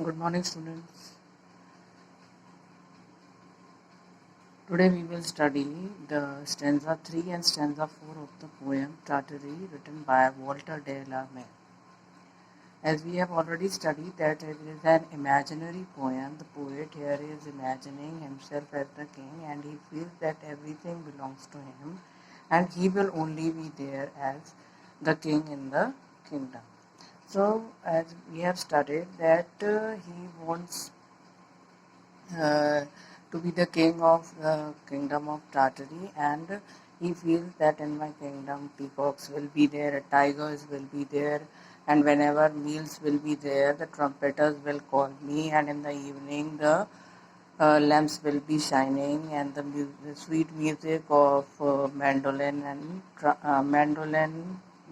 Good morning, students. Today we will study the stanza 3 and stanza 4 of the poem Tartary, written by Walter de la Mare. As we have already studied that it is an imaginary poem, the poet here is imagining himself as the king and he feels that everything belongs to him and he will only be there as the king in the kingdom. So, as we have studied that he wants uh, to be the king of the kingdom of Tartary, and he feels that in my kingdom peacocks will be there, tigers will be there, and whenever meals will be there, the trumpeters will call me, and in the evening the lamps will be shining, and the sweet music of mandolin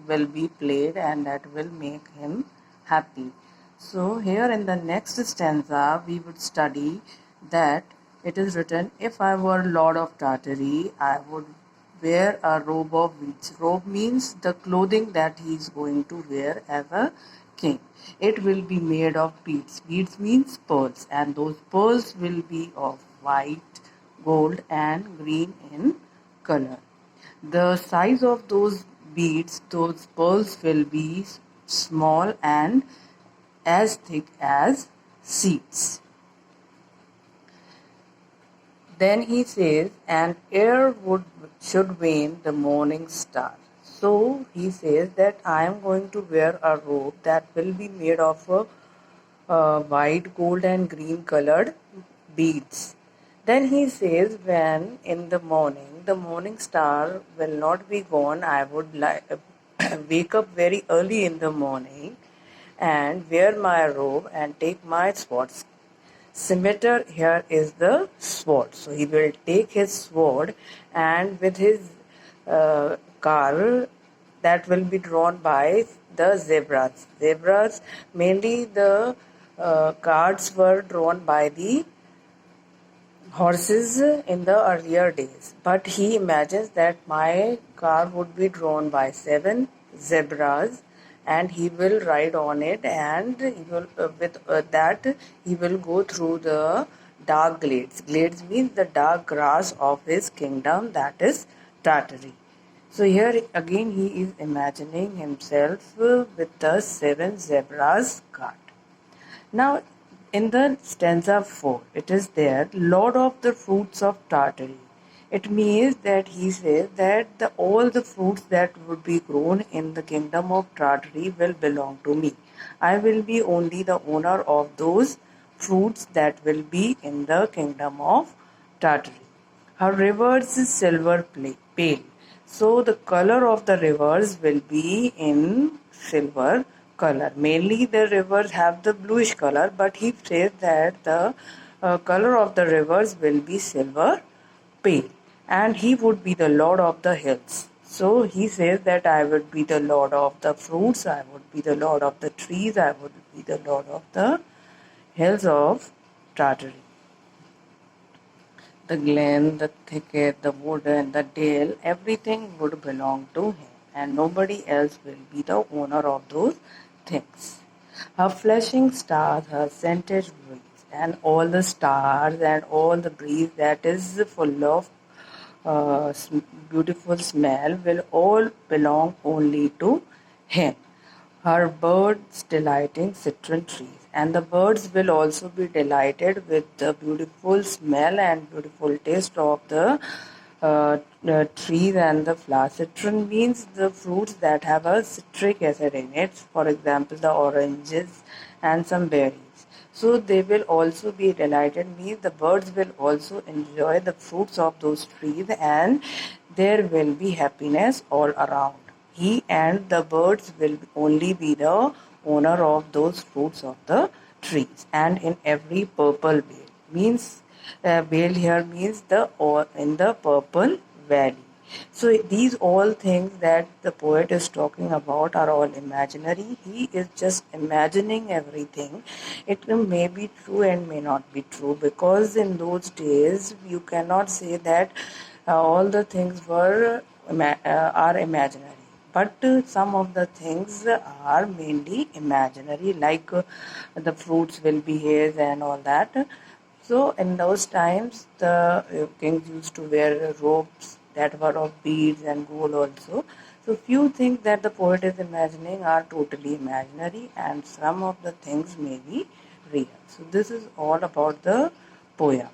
will be played, and that will make him happy. So here in the next stanza, we would study that it is written, if I were Lord of Tartary, I would wear a robe of beads. Robe means the clothing that he is going to wear as a king. It will be made of beads. Beads means pearls, and those pearls will be of white, gold, and green in color. The size of those beads, those pearls will be small and as thick as seeds. Then he says, and ere should wane the morning star. So he says that I am going to wear a robe that will be made of white, gold, and green colored beads. Then he says, when in the morning star will not be gone, I would wake up very early in the morning and wear my robe and take my sword. Scimitar here is the sword. So he will take his sword and with his car that will be drawn by the zebras. Zebras, mainly the carts were drawn by the horses in the earlier days. But he imagines that my car would be drawn by 7 zebras and he will ride on it and he will, with that he will go through the dark glades. Glades means the dark grass of his kingdom, that is Tartary. So here again he is imagining himself with the 7 zebras cart. Now, in the stanza 4, it is there, Lord of the fruits of Tartary. It means that he says that all the fruits that would be grown in the kingdom of Tartary will belong to me. I will be only the owner of those fruits that will be in the kingdom of Tartary. Her rivers is silver pale. So the color of the rivers will be in silver color. Mainly the rivers have the bluish color, but he says that the color of the rivers will be silver pale. And he would be the lord of the hills. So he says that I would be the lord of the fruits, I would be the lord of the trees, I would be the lord of the hills of Tartary. The glen, the thicket, the wood, and the dale, everything would belong to him, and nobody else will be the owner of those things. Her flashing stars, her scented breeze, and all the stars and all the breeze that is full of beautiful smell will all belong only to him. Her birds delighting citron trees, and the birds will also be delighted with the beautiful smell and beautiful taste of the trees and the flowers. Citron means the fruits that have a citric acid in it, for example, the oranges and some berries. So they will also be delighted, means the birds will also enjoy the fruits of those trees and there will be happiness all around. He and the birds will only be the owner of those fruits of the trees. And in every purple bale means bale here means the or in the purple valley. So these all things that the poet is talking about are all imaginary. He is just imagining everything. It may be true and may not be true because in those days you cannot say that all the things are imaginary. but some of the things are mainly imaginary, like the fruits will be his and all that. So in those times, the kings used to wear robes that were of beads and gold also. So few things that the poet is imagining are totally imaginary, and some of the things may be real. So this is all about the poem.